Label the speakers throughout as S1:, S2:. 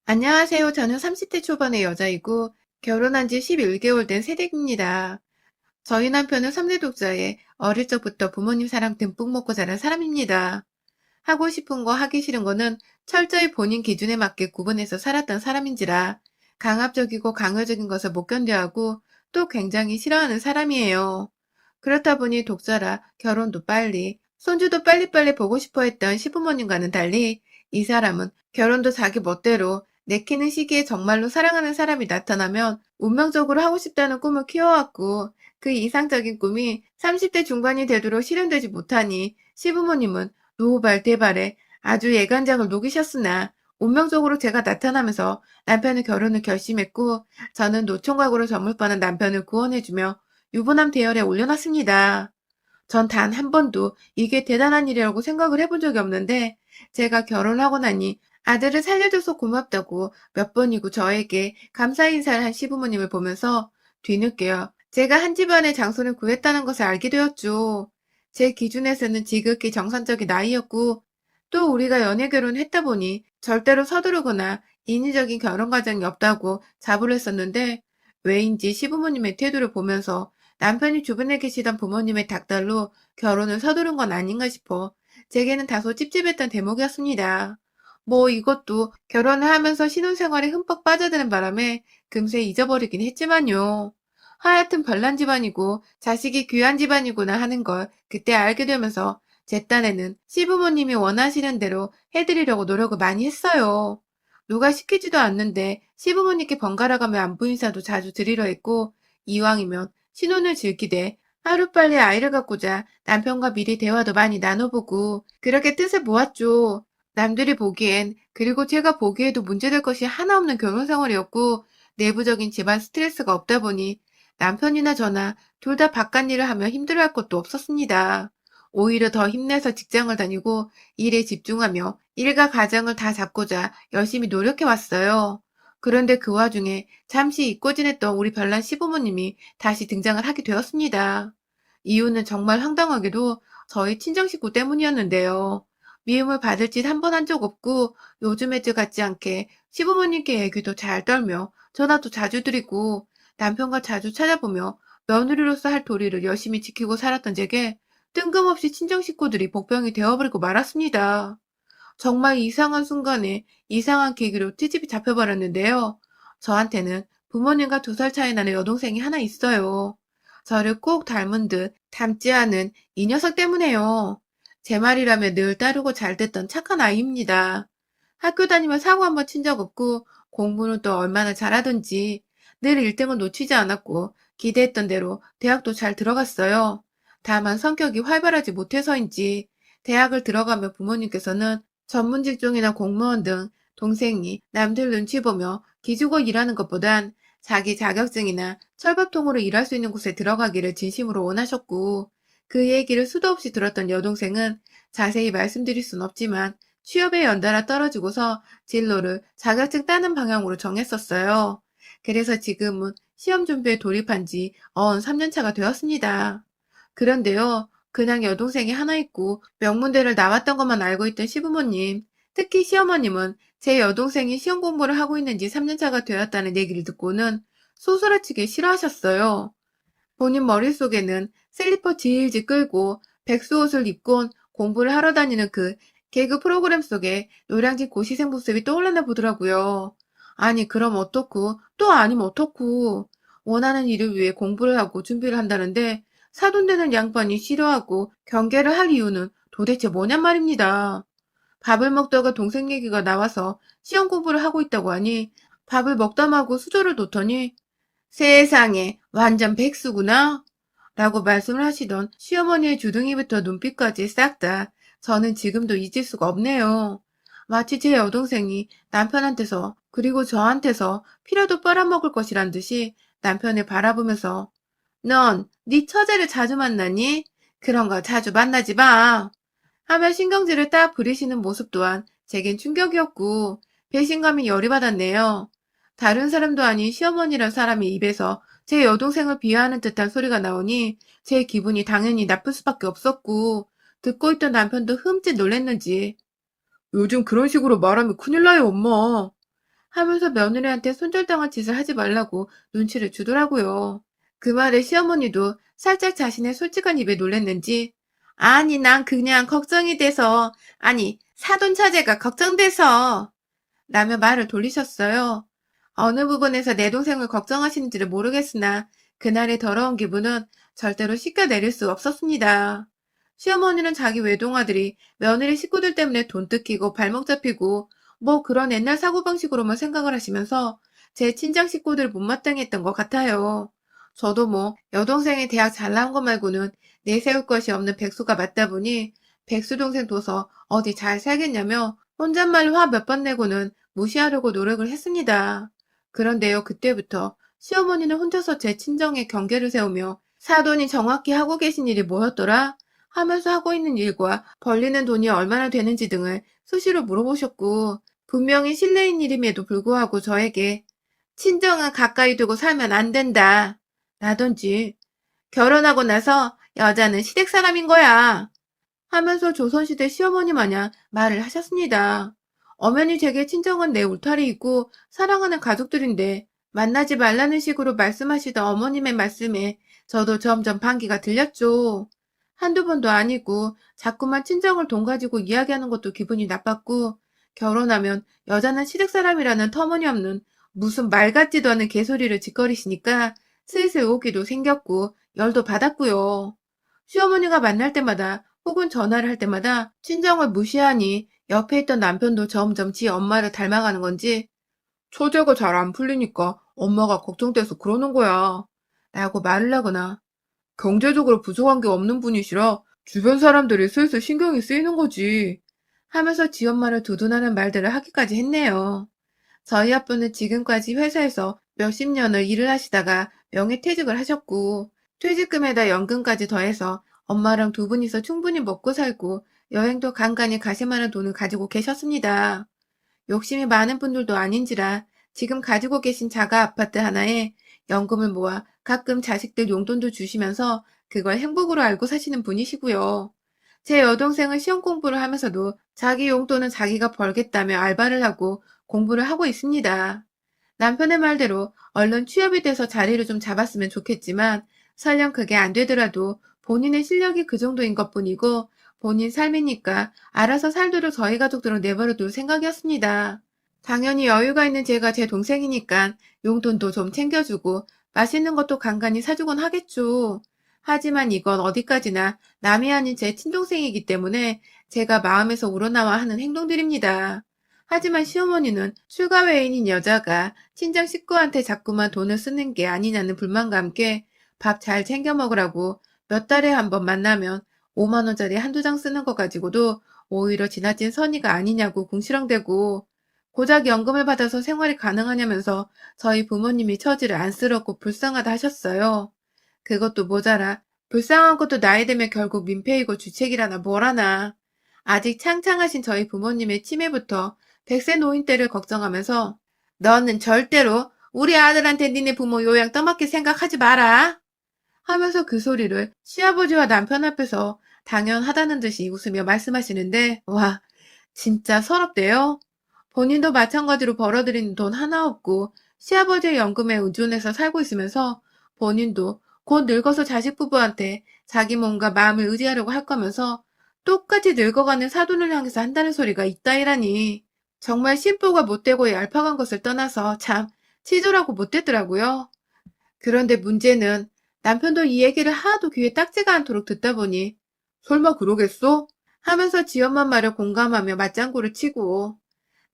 S1: 안녕하세요. 저는 30대 초반의 여자이고 결혼한 지 11개월 된 새댁입니다. 저희 남편은 3대 독자에 어릴 적부터 부모님 사랑 듬뿍 먹고 자란 사람입니다. 하고 싶은 거 하기 싫은 거는 철저히 본인 기준에 맞게 구분해서 살았던 사람인지라 강압적이고 강요적인 것을 못 견뎌하고 또 굉장히 싫어하는 사람이에요. 그렇다 보니 독자라 결혼도 빨리, 손주도 빨리빨리 보고 싶어 했던 시부모님과는 달리 이 사람은 결혼도 자기 멋대로 내키는 시기에 정말로 사랑하는 사람이 나타나면 운명적으로 하고 싶다는 꿈을 키워왔고 그 이상적인 꿈이 30대 중반이 되도록 실현되지 못하니 시부모님은 노발대발에 아주 예간장을 녹이셨으나 운명적으로 제가 나타나면서 남편의 결혼을 결심했고 저는 노총각으로 저물 뻔한 남편을 구원해주며 유부남 대열에 올려놨습니다. 전 단 한 번도 이게 대단한 일이라고 생각을 해본 적이 없는데 제가 결혼하고 나니 아들을 살려줘서 고맙다고 몇 번이고 저에게 감사 인사를 한 시부모님을 보면서 뒤늦게요. 제가 한 집안의 장손을 구했다는 것을 알게 되었죠. 제 기준에서는 지극히 정상적인 나이였고 또 우리가 연애 결혼했다 보니 절대로 서두르거나 인위적인 결혼 과정이 없다고 자부를 했었는데 왜인지 시부모님의 태도를 보면서 남편이 주변에 계시던 부모님의 닥달로 결혼을 서두른 건 아닌가 싶어 제게는 다소 찝찝했던 대목이었습니다. 뭐 이것도 결혼을 하면서 신혼생활에 흠뻑 빠져드는 바람에 금세 잊어버리긴 했지만요. 하여튼 별난 집안이고 자식이 귀한 집안이구나 하는 걸 그때 알게 되면서 제 딴에는 시부모님이 원하시는 대로 해드리려고 노력을 많이 했어요. 누가 시키지도 않는데 시부모님께 번갈아가며 안부 인사도 자주 드리려 했고 이왕이면 신혼을 즐기되 하루빨리 아이를 갖고자 남편과 미리 대화도 많이 나눠보고 그렇게 뜻을 모았죠. 남들이 보기엔 그리고 제가 보기에도 문제될 것이 하나 없는 결혼 생활이었고 내부적인 집안 스트레스가 없다 보니 남편이나 저나 둘 다 바깥 일을 하며 힘들어할 것도 없었습니다. 오히려 더 힘내서 직장을 다니고 일에 집중하며 일과 가정을 다 잡고자 열심히 노력해 왔어요. 그런데 그 와중에 잠시 잊고 지냈던 우리 별난 시부모님이 다시 등장을 하게 되었습니다. 이유는 정말 황당하게도 저희 친정 식구 때문이었는데요. 미움을 받을 짓 한 번 한 적 없고 요즘 애들 같지 않게 시부모님께 얘기도 잘 떨며 전화도 자주 드리고 남편과 자주 찾아보며 며느리로서 할 도리를 열심히 지키고 살았던 제게 뜬금없이 친정 식구들이 복병이 되어버리고 말았습니다. 정말 이상한 순간에 이상한 계기로 트집이 잡혀버렸는데요. 저한테는 부모님과 2살 차이 나는 여동생이 하나 있어요. 저를 꼭 닮은 듯 닮지 않은 이 녀석 때문에요. 제 말이라면 늘 따르고 잘 됐던 착한 아이입니다. 학교 다니며 사고 한 번 친 적 없고 공부는 또 얼마나 잘하던지 늘 1등을 놓치지 않았고 기대했던 대로 대학도 잘 들어갔어요. 다만 성격이 활발하지 못해서인지 대학을 들어가면 부모님께서는 전문 직종이나 공무원 등 동생이 남들 눈치 보며 기죽어 일하는 것보단 자기 자격증이나 철밥통으로 일할 수 있는 곳에 들어가기를 진심으로 원하셨고 그 얘기를 수도 없이 들었던 여동생은 자세히 말씀드릴 순 없지만 취업에 연달아 떨어지고서 진로를 자격증 따는 방향으로 정했었어요. 그래서 지금은 시험 준비에 돌입한 지 3년 차가 되었습니다. 그런데요, 그냥 여동생이 하나 있고 명문대를 나왔던 것만 알고 있던 시부모님, 특히 시어머님은 제 여동생이 시험 공부를 하고 있는 지 3년 차가 되었다는 얘기를 듣고는 소스라치게 싫어하셨어요. 본인 머릿속에는 슬리퍼 질질 끌고 백수옷을 입고 공부를 하러 다니는 그 개그 프로그램 속에 노량진 고시생 모습이 떠올랐나 보더라고요. 아니 그럼 어떻고 또 아니면 어떻고 원하는 일을 위해 공부를 하고 준비를 한다는데 사돈되는 양반이 싫어하고 경계를 할 이유는 도대체 뭐냔 말입니다. 밥을 먹다가 동생 얘기가 나와서 시험 공부를 하고 있다고 하니 밥을 먹다 마고 수저를 놓더니 세상에 완전 백수구나 라고 말씀을 하시던 시어머니의 주둥이부터 눈빛까지 싹 다 저는 지금도 잊을 수가 없네요. 마치 제 여동생이 남편한테서 그리고 저한테서 피라도 빨아먹을 것이란 듯이 남편을 바라보면서 넌 네 처제를 자주 만나니? 그런 거 자주 만나지 마. 하며 신경질을 딱 부리시는 모습 또한 제겐 충격이었고 배신감이 열이 받았네요. 다른 사람도 아닌 시어머니란 사람의 입에서 제 여동생을 비하하는 듯한 소리가 나오니 제 기분이 당연히 나쁠 수밖에 없었고 듣고 있던 남편도 흠칫 놀랬는지 요즘 그런 식으로 말하면 큰일 나요, 엄마. 하면서 며느리한테 손절당한 짓을 하지 말라고 눈치를 주더라고요. 그 말에 시어머니도 살짝 자신의 솔직한 입에 놀랬는지 아니 난 그냥 걱정이 돼서 아니 사돈 처제가 걱정돼서 라며 말을 돌리셨어요. 어느 부분에서 내 동생을 걱정하시는지를 모르겠으나 그날의 더러운 기분은 절대로 씻겨내릴 수 없었습니다. 시어머니는 자기 외동아들이 며느리 식구들 때문에 돈 뜯기고 발목 잡히고 뭐 그런 옛날 사고방식으로만 생각을 하시면서 제 친정 식구들 못마땅했던 것 같아요. 저도 뭐 여동생이 대학 잘 나온 것 말고는 내세울 것이 없는 백수가 맞다 보니 백수 동생 둬서 어디 잘 살겠냐며 혼잣말로 화 몇 번 내고는 무시하려고 노력을 했습니다. 그런데요, 그때부터 시어머니는 혼자서 제 친정에 경계를 세우며 사돈이 정확히 하고 계신 일이 뭐였더라? 하면서 하고 있는 일과 벌리는 돈이 얼마나 되는지 등을 수시로 물어보셨고, 분명히 실례인 일임에도 불구하고 저에게 친정은 가까이 두고 살면 안 된다. 라든지, 결혼하고 나서 여자는 시댁 사람인 거야. 하면서 조선시대 시어머니 마냥 말을 하셨습니다. 엄연히 제게 친정은 내 울타리이고 사랑하는 가족들인데 만나지 말라는 식으로 말씀하시던 어머님의 말씀에 저도 점점 반기가 들렸죠. 한두 번도 아니고 자꾸만 친정을 돈 가지고 이야기하는 것도 기분이 나빴고 결혼하면 여자는 시댁 사람이라는 터무니없는 무슨 말 같지도 않은 개소리를 짓거리시니까 슬슬 오기도 생겼고 열도 받았고요. 시어머니가 만날 때마다 혹은 전화를 할 때마다 친정을 무시하니 옆에 있던 남편도 점점 지 엄마를 닮아가는 건지 처제가 잘 안 풀리니까 엄마가 걱정돼서 그러는 거야. 라고 말을 하거나 경제적으로 부족한 게 없는 분이시라 주변 사람들이 슬슬 신경이 쓰이는 거지. 하면서 지 엄마를 두둔하는 말들을 하기까지 했네요. 저희 아빠는 지금까지 회사에서 몇십 년을 일을 하시다가 명예퇴직을 하셨고 퇴직금에다 연금까지 더해서 엄마랑 두 분이서 충분히 먹고 살고 여행도 간간히 가실 만한 돈을 가지고 계셨습니다. 욕심이 많은 분들도 아닌지라 지금 가지고 계신 자가 아파트 하나에 연금을 모아 가끔 자식들 용돈도 주시면서 그걸 행복으로 알고 사시는 분이시고요. 제 여동생은 시험 공부를 하면서도 자기 용돈은 자기가 벌겠다며 알바를 하고 공부를 하고 있습니다. 남편의 말대로 얼른 취업이 돼서 자리를 좀 잡았으면 좋겠지만 설령 그게 안 되더라도 본인의 실력이 그 정도인 것뿐이고 본인 삶이니까 알아서 살도록 저희 가족들은 내버려둘 생각이었습니다. 당연히 여유가 있는 제가 제 동생이니까 용돈도 좀 챙겨주고 맛있는 것도 간간히 사주곤 하겠죠. 하지만 이건 어디까지나 남이 아닌 제 친동생이기 때문에 제가 마음에서 우러나와 하는 행동들입니다. 하지만 시어머니는 출가 외인인 여자가 친정 식구한테 자꾸만 돈을 쓰는 게 아니냐는 불만과 함께 밥 잘 챙겨 먹으라고 몇 달에 한 번 만나면 5만 원짜리 한두 장 쓰는 거 가지고도 오히려 지나친 선의가 아니냐고 궁시렁대고 고작 연금을 받아서 생활이 가능하냐면서 저희 부모님이 처지를 안쓰럽고 불쌍하다 하셨어요. 그것도 모자라 불쌍한 것도 나이 들면 결국 민폐이고 주책이라나 뭐라나. 아직 창창하신 저희 부모님의 치매부터 100세 노인 때를 걱정하면서 너는 절대로 우리 아들한테 니네 부모 요양 떠맡길 생각하지 마라. 하면서 그 소리를 시아버지와 남편 앞에서 당연하다는 듯이 웃으며 말씀하시는데 와 진짜 서럽대요. 본인도 마찬가지로 벌어들이는 돈 하나 없고 시아버지의 연금에 의존해서 살고 있으면서 본인도 곧 늙어서 자식 부부한테 자기 몸과 마음을 의지하려고 할 거면서 똑같이 늙어가는 사돈을 향해서 한다는 소리가 있다이라니. 정말 심보가 못되고 얄팍한 것을 떠나서 참 치졸하고 못됐더라고요. 그런데 문제는 남편도 이 얘기를 하도 귀에 딱지가 않도록 듣다 보니 설마 그러겠어? 하면서 지 엄마 말을 공감하며 맞장구를 치고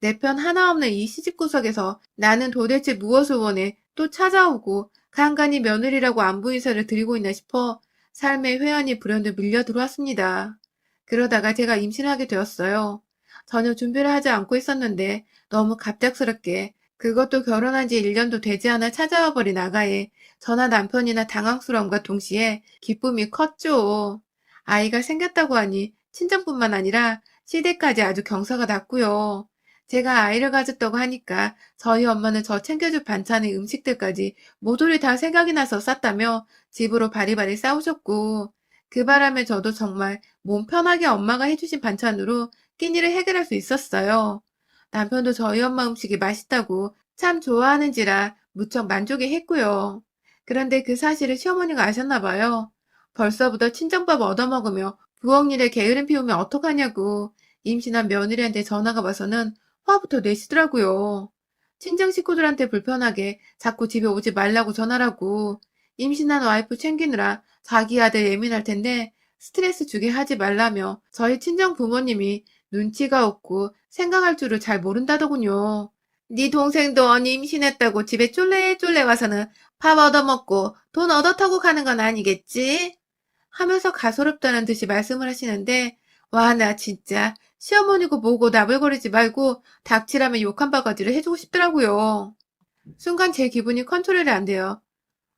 S1: 내 편 하나 없는 이 시집 구석에서 나는 도대체 무엇을 원해 또 찾아오고 간간히 며느리라고 안부 인사를 드리고 있나 싶어 삶의 회한이 불현듯 밀려 들어왔습니다. 그러다가 제가 임신하게 되었어요. 전혀 준비를 하지 않고 있었는데 너무 갑작스럽게 그것도 결혼한 지 1년도 되지 않아 찾아와 버린 아가에 저나 남편이나 당황스러움과 동시에 기쁨이 컸죠. 아이가 생겼다고 하니 친정뿐만 아니라 시댁까지 아주 경사가 났고요. 제가 아이를 가졌다고 하니까 저희 엄마는 저 챙겨줄 반찬의 음식들까지 모조리 다 생각이 나서 쌌다며 집으로 바리바리 싸우셨고 그 바람에 저도 정말 몸 편하게 엄마가 해주신 반찬으로 끼니를 해결할 수 있었어요. 남편도 저희 엄마 음식이 맛있다고 참 좋아하는지라 무척 만족해 했고요. 그런데 그 사실을 시어머니가 아셨나 봐요. 벌써부터 친정밥 얻어먹으며 부엌 일에 게으름 피우면 어떡하냐고 임신한 며느리한테 전화가 와서는 화부터 내시더라고요. 친정 식구들한테 불편하게 자꾸 집에 오지 말라고 전화라고 임신한 와이프 챙기느라 자기 아들 예민할 텐데 스트레스 주게 하지 말라며 저희 친정 부모님이 눈치가 없고 생각할 줄을 잘 모른다더군요. 네 동생도 언니 임신했다고 집에 쫄래쫄래 와서는 밥 얻어먹고 돈 얻어타고 가는 건 아니겠지? 하면서 가소롭다는 듯이 말씀을 하시는데 와, 나 진짜 시어머니고 뭐고 나불거리지 말고 닥치라면 욕 한 바가지를 해주고 싶더라고요. 순간 제 기분이 컨트롤이 안 돼요.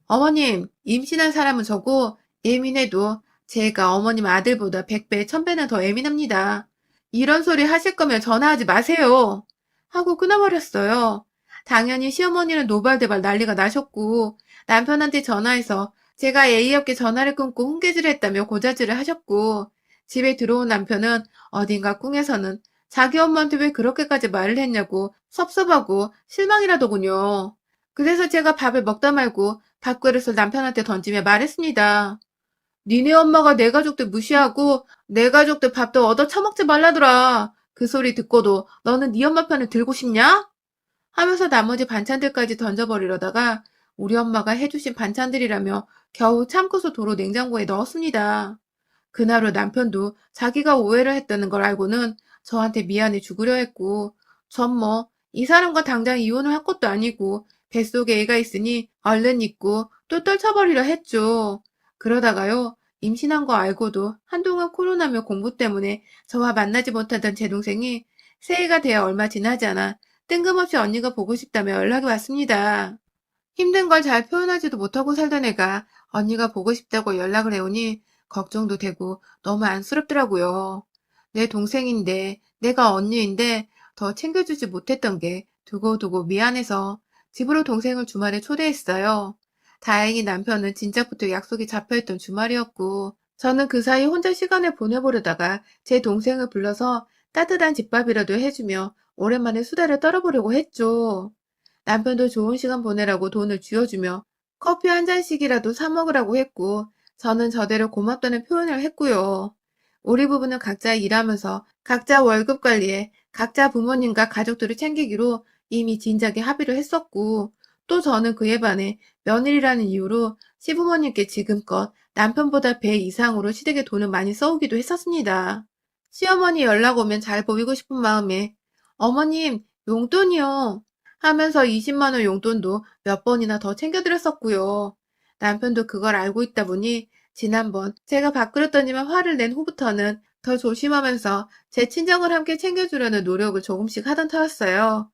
S1: 어머님, 임신한 사람은 저고 예민해도 제가 어머님 아들보다 100배, 1000배는 더 예민합니다. 이런 소리 하실 거면 전화하지 마세요. 하고 끊어버렸어요. 당연히 시어머니는 노발대발 난리가 나셨고 남편한테 전화해서 제가 예의 없게 전화를 끊고 훈계질을 했다며 고자질을 하셨고 집에 들어온 남편은 어딘가 꿍에서는 자기 엄마한테 왜 그렇게까지 말을 했냐고 섭섭하고 실망이라더군요. 그래서 제가 밥을 먹다 말고 밥그릇을 남편한테 던지며 말했습니다. 니네 엄마가 내 가족들 무시하고 내 가족들 밥도 얻어 처먹지 말라더라. 그 소리 듣고도 너는 네 엄마 편을 들고 싶냐? 하면서 나머지 반찬들까지 던져버리려다가 우리 엄마가 해주신 반찬들이라며 겨우 참고서 도로 냉장고에 넣었습니다. 그날 후 남편도 자기가 오해를 했다는 걸 알고는 저한테 미안해 죽으려 했고, 전 뭐, 이 사람과 당장 이혼을 할 것도 아니고, 뱃속에 애가 있으니 얼른 잊고 또 떨쳐버리려 했죠. 그러다가요, 임신한 거 알고도 한동안 코로나며 공부 때문에 저와 만나지 못하던 제 동생이 새해가 되어 얼마 지나지 않아 뜬금없이 언니가 보고 싶다며 연락이 왔습니다. 힘든 걸 잘 표현하지도 못하고 살던 애가 언니가 보고 싶다고 연락을 해오니 걱정도 되고 너무 안쓰럽더라고요. 내 동생인데, 내가 언니인데 더 챙겨주지 못했던 게 두고두고 미안해서 집으로 동생을 주말에 초대했어요. 다행히 남편은 진작부터 약속이 잡혀있던 주말이었고, 저는 그 사이 혼자 시간을 보내보려다가 제 동생을 불러서 따뜻한 집밥이라도 해주며 오랜만에 수다를 떨어보려고 했죠. 남편도 좋은 시간 보내라고 돈을 쥐어주며 커피 한 잔씩이라도 사 먹으라고 했고, 저는 저대로 고맙다는 표현을 했고요. 우리 부부는 각자 일하면서 각자 월급 관리에 각자 부모님과 가족들을 챙기기로 이미 진작에 합의를 했었고, 또 저는 그에 반해 며느리라는 이유로 시부모님께 지금껏 남편보다 배 이상으로 시댁에 돈을 많이 써오기도 했었습니다. 시어머니 연락 오면 잘 보이고 싶은 마음에 어머님, 용돈이요. 하면서 20만 원 용돈도 몇 번이나 더 챙겨드렸었고요. 남편도 그걸 알고 있다 보니 지난번 제가 밥그릇더니만 화를 낸 후부터는 더 조심하면서 제 친정을 함께 챙겨주려는 노력을 조금씩 하던 터였어요.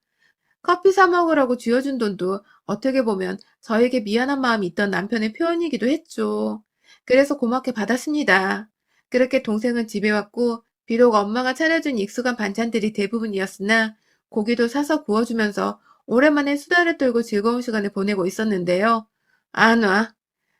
S1: 커피 사 먹으라고 쥐어준 돈도 어떻게 보면 저에게 미안한 마음이 있던 남편의 표현이기도 했죠. 그래서 고맙게 받았습니다. 그렇게 동생은 집에 왔고 비록 엄마가 차려준 익숙한 반찬들이 대부분이었으나 고기도 사서 구워주면서 오랜만에 수다를 떨고 즐거운 시간을 보내고 있었는데요. 안 와.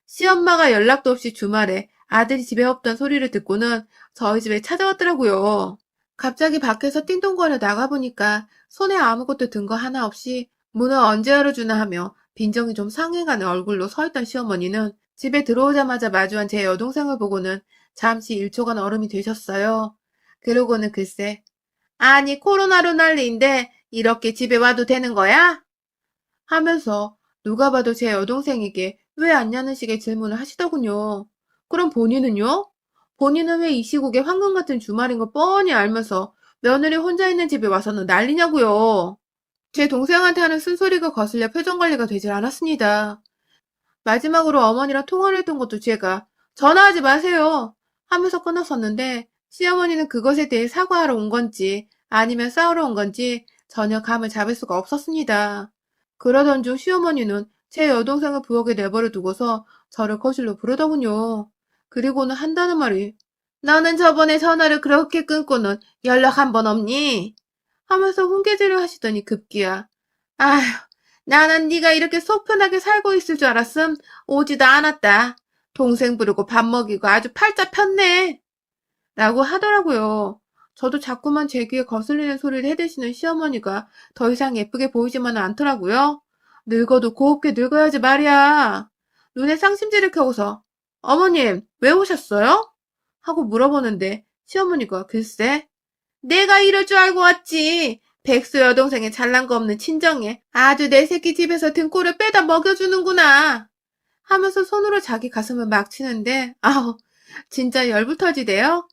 S1: 시엄마가 연락도 없이 주말에 아들이 집에 없던 소리를 듣고는 저희 집에 찾아왔더라고요. 갑자기 밖에서 띵동거려 나가보니까 손에 아무것도 든 거 하나 없이 문을 언제 열어주나 하며 빈정이 좀 상해가는 얼굴로 서있던 시어머니는 집에 들어오자마자 마주한 제 여동생을 보고는 잠시 1초간 얼음이 되셨어요. 그러고는 글쎄, 아니 코로나로 난리인데 이렇게 집에 와도 되는 거야? 하면서 누가 봐도 제 여동생에게 왜 왔냐는 식의 질문을 하시더군요. 그럼 본인은요? 본인은 왜 이 시국에 황금 같은 주말인 거 뻔히 알면서 며느리 혼자 있는 집에 와서는 난리냐고요. 제 동생한테 하는 쓴소리가 거슬려 표정 관리가 되질 않았습니다. 마지막으로 어머니랑 통화를 했던 것도 제가 전화하지 마세요 하면서 끊었었는데 시어머니는 그것에 대해 사과하러 온 건지 아니면 싸우러 온 건지 전혀 감을 잡을 수가 없었습니다. 그러던 중 시어머니는 제 여동생을 부엌에 내버려 두고서 저를 거실로 부르더군요. 그리고는 한다는 말이 너는 저번에 전화를 그렇게 끊고는 연락 한 번 없니? 하면서 훈계질을 하시더니 급기야 아휴 나는 네가 이렇게 속 편하게 살고 있을 줄 알았음 오지도 않았다. 동생 부르고 밥 먹이고 아주 팔자 폈네. 라고 하더라고요. 저도 자꾸만 제 귀에 거슬리는 소리를 해대시는 시어머니가 더 이상 예쁘게 보이지만은 않더라고요. 늙어도 곱게 늙어야지 말이야. 눈에 쌍심지를 켜고서 어머님, 왜 오셨어요? 하고 물어보는데 시어머니가 글쎄, 내가 이럴 줄 알고 왔지. 백수 여동생의 잘난 거 없는 친정에 아주 내 새끼 집에서 등골을 빼다 먹여주는구나. 하면서 손으로 자기 가슴을 막 치는데, 아우, 진짜 열불 터지대요.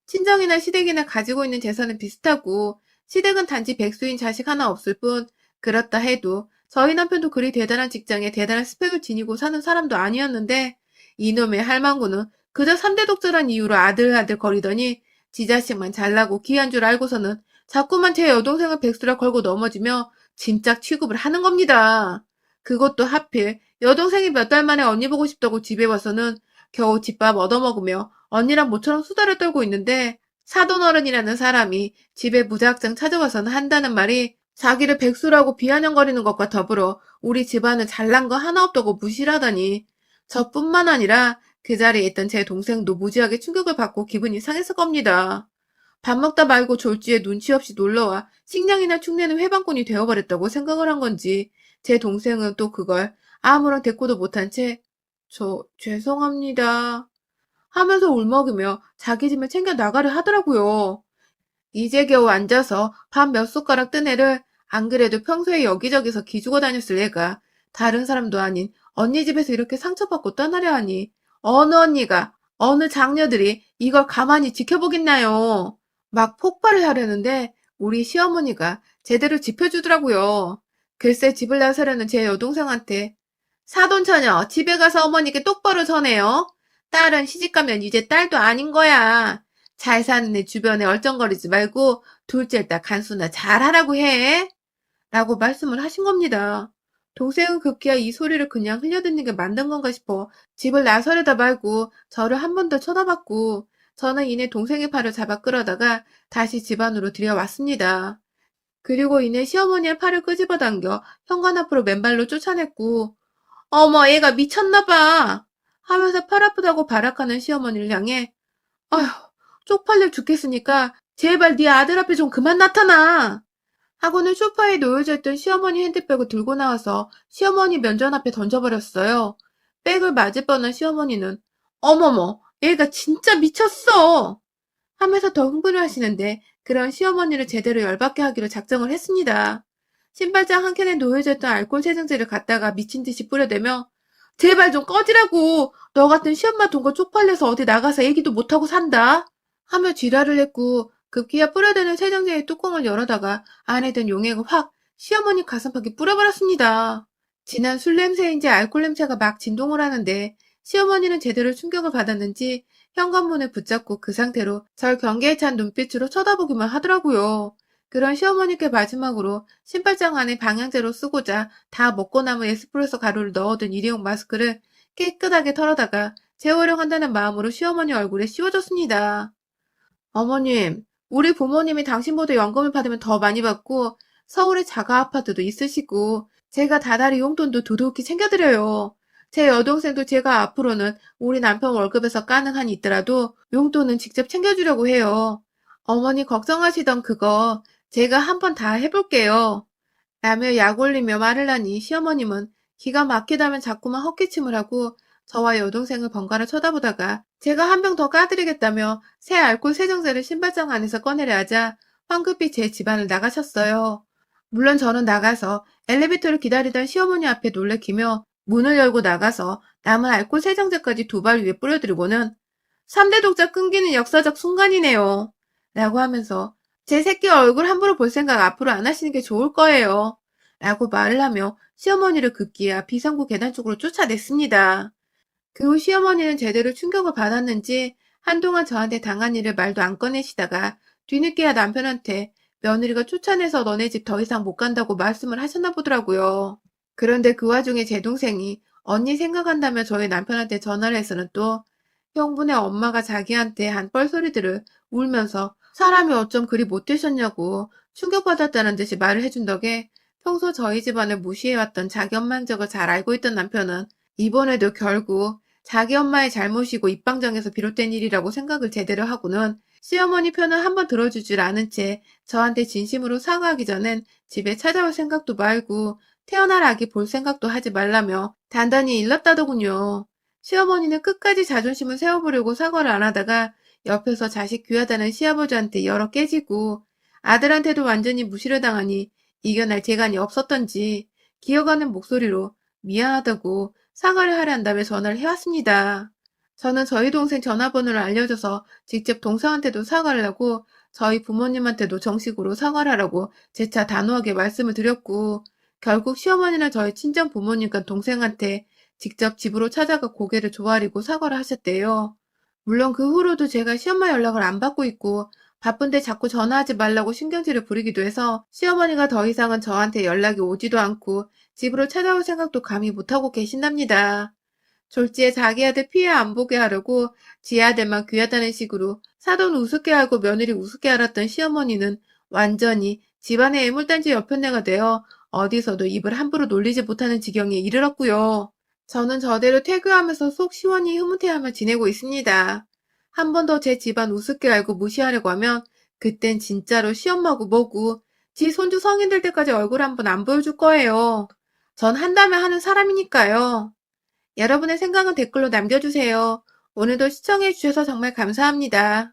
S1: 친정이나 시댁이나 가지고 있는 재산은 비슷하고, 시댁은 단지 백수인 자식 하나 없을 뿐, 그렇다 해도 저희 남편도 그리 대단한 직장에 대단한 스펙을 지니고 사는 사람도 아니었는데, 이놈의 할망구는 그저 3대 독자란 이유로 아들아들 거리더니, 지 자식만 잘나고 귀한 줄 알고서는 자꾸만 제 여동생을 백수라 걸고 넘어지며 짐짝 취급을 하는 겁니다. 그것도 하필 여동생이 몇 달 만에 언니 보고 싶다고 집에 와서는 겨우 집밥 얻어먹으며 언니랑 모처럼 수다를 떨고 있는데 사돈어른이라는 사람이 집에 무작정 찾아와서는 한다는 말이 자기를 백수라고 비아냥거리는 것과 더불어 우리 집안은 잘난 거 하나 없다고 무시를 하다니 저뿐만 아니라 그 자리에 있던 제 동생도 무지하게 충격을 받고 기분이 상했을 겁니다. 밥 먹다 말고 졸지에 눈치 없이 놀러와 식량이나 축내는 회방꾼이 되어버렸다고 생각을 한 건지 제 동생은 또 그걸 아무런 대꾸도 못한 채 죄송합니다 하면서 울먹이며 자기 짐을 챙겨 나가려 하더라고요. 이제 겨우 앉아서 밥 몇 숟가락 뜬 애를 안 그래도 평소에 여기저기서 기죽어 다녔을 애가 다른 사람도 아닌 언니 집에서 이렇게 상처받고 떠나려 하니 어느 언니가 어느 장녀들이 이걸 가만히 지켜보겠나요. 막 폭발을 하려는데 우리 시어머니가 제대로 짚어주더라고요. 글쎄 집을 나서려는 제 여동생한테 사돈처녀 집에 가서 어머니께 똑바로 전해요. 딸은 시집가면 이제 딸도 아닌 거야. 잘 사는 애 주변에 얼쩡거리지 말고 둘째 딸 간수나 잘하라고 해. 라고 말씀을 하신 겁니다. 동생은 급기야 이 소리를 그냥 흘려듣는 게 맞는 건가 싶어 집을 나서려다 말고 저를 한 번 더 쳐다봤고 저는 이내 동생의 팔을 잡아 끌어다가 다시 집 안으로 들여왔습니다. 그리고 이내 시어머니의 팔을 끄집어 당겨 현관 앞으로 맨발로 쫓아냈고 어머 얘가 미쳤나 봐 하면서 팔 아프다고 발악하는 시어머니를 향해 아휴 쪽팔려 죽겠으니까 제발 네 아들 앞에 좀 그만 나타나 하고는 소파에 놓여져 있던 시어머니 핸드백을 들고 나와서 시어머니 면전 앞에 던져버렸어요. 백을 맞을 뻔한 시어머니는 어머머 얘가 진짜 미쳤어 하면서 더 흥분을 하시는데 그런 시어머니를 제대로 열받게 하기로 작정을 했습니다. 신발장 한 켠에 놓여져 있던 알코올 세정제를 갖다가 미친 듯이 뿌려대며 제발 좀 꺼지라고 너 같은 시엄마 돈 거 쪽팔려서 어디 나가서 얘기도 못하고 산다 하며 지랄을 했고 급기야 뿌려대는 세정제의 뚜껑을 열어다가 안에 든 용액을 확 시어머니 가슴팍에 뿌려버렸습니다. 진한 술 냄새인지 알코올 냄새가 막 진동을 하는데 시어머니는 제대로 충격을 받았는지 현관문을 붙잡고 그 상태로 절 경계에 찬 눈빛으로 쳐다보기만 하더라고요. 그런 시어머니께 마지막으로 신발장 안에 방향제로 쓰고자 다 먹고 남은 에스프레소 가루를 넣어둔 일회용 마스크를 깨끗하게 털어다가 재활용 한다는 마음으로 시어머니 얼굴에 씌워줬습니다. 어머님, 우리 부모님이 당신보다 연금을 받으면 더 많이 받고 서울에 자가 아파트도 있으시고 제가 다달이 용돈도 두둑히 챙겨드려요. 제 여동생도 제가 앞으로는 우리 남편 월급에서 까는 한이 있더라도 용돈은 직접 챙겨주려고 해요. 어머니 걱정하시던 그거 제가 한번 다 해볼게요. 라며 약 올리며 말을 하니 시어머님은 기가 막히다면 자꾸만 헛기침을 하고 저와 여동생을 번갈아 쳐다보다가 제가 한 병 더 까드리겠다며 새 알코올 세정제를 신발장 안에서 꺼내려 하자 황급히 제 집안을 나가셨어요. 물론 저는 나가서 엘리베이터를 기다리던 시어머니 앞에 놀래키며 문을 열고 나가서 남은 알코올 세정제까지 두 발 위에 뿌려드리고는 3대 독자 끊기는 역사적 순간이네요. 라고 하면서 제 새끼 얼굴 함부로 볼 생각 앞으로 안 하시는 게 좋을 거예요. 라고 말을 하며 시어머니를 급기야 비상구 계단 쪽으로 쫓아냈습니다. 그 후 시어머니는 제대로 충격을 받았는지 한동안 저한테 당한 일을 말도 안 꺼내시다가 뒤늦게야 남편한테 며느리가 쫓아내서 너네 집 더 이상 못 간다고 말씀을 하셨나 보더라고요. 그런데 그 와중에 제 동생이 언니 생각한다며 저희 남편한테 전화를 해서는 또 형부네 엄마가 자기한테 한 뻘소리들을 울면서 사람이 어쩜 그리 못되셨냐고 충격받았다는 듯이 말을 해준 덕에 평소 저희 집안을 무시해왔던 자기 엄마 행적을 잘 알고 있던 남편은 이번에도 결국 자기 엄마의 잘못이고 입방정에서 비롯된 일이라고 생각을 제대로 하고는 시어머니 편을 한번 들어줄 줄 아는 채 저한테 진심으로 사과하기 전엔 집에 찾아올 생각도 말고 태어날 아기 볼 생각도 하지 말라며 단단히 일렀다더군요. 시어머니는 끝까지 자존심을 세워보려고 사과를 안 하다가 옆에서 자식 귀하다는 시아버지한테 열어 깨지고 아들한테도 완전히 무시를 당하니 이겨낼 재간이 없었던지 기어가는 목소리로 미안하다고 사과를 하려 한다며 전화를 해왔습니다. 저는 저희 동생 전화번호를 알려줘서 직접 동생한테도 사과를 하고 저희 부모님한테도 정식으로 사과를 하라고 재차 단호하게 말씀을 드렸고 결국 시어머니나 저희 친정 부모님과 동생한테 직접 집으로 찾아가 고개를 조아리고 사과를 하셨대요. 물론 그 후로도 제가 시엄마 연락을 안 받고 있고 바쁜데 자꾸 전화하지 말라고 신경질을 부리기도 해서 시어머니가 더 이상은 저한테 연락이 오지도 않고 집으로 찾아올 생각도 감히 못하고 계신답니다. 졸지에 자기 아들 피해 안 보게 하려고 지 아들만 귀하다는 식으로 사돈 우습게 알고 며느리 우습게 알았던 시어머니는 완전히 집안의 애물단지 여편네가 되어 어디서도 입을 함부로 놀리지 못하는 지경에 이르렀고요. 저는 저대로 태교하면서 속 시원히 흐뭇해하며 지내고 있습니다. 한 번 더 제 집안 우습게 알고 무시하려고 하면 그땐 진짜로 시엄마고 뭐고 지 손주 성인 될 때까지 얼굴 한 번 안 보여줄 거예요. 전 한다면 하는 사람이니까요. 여러분의 생각은 댓글로 남겨주세요. 오늘도 시청해주셔서 정말 감사합니다.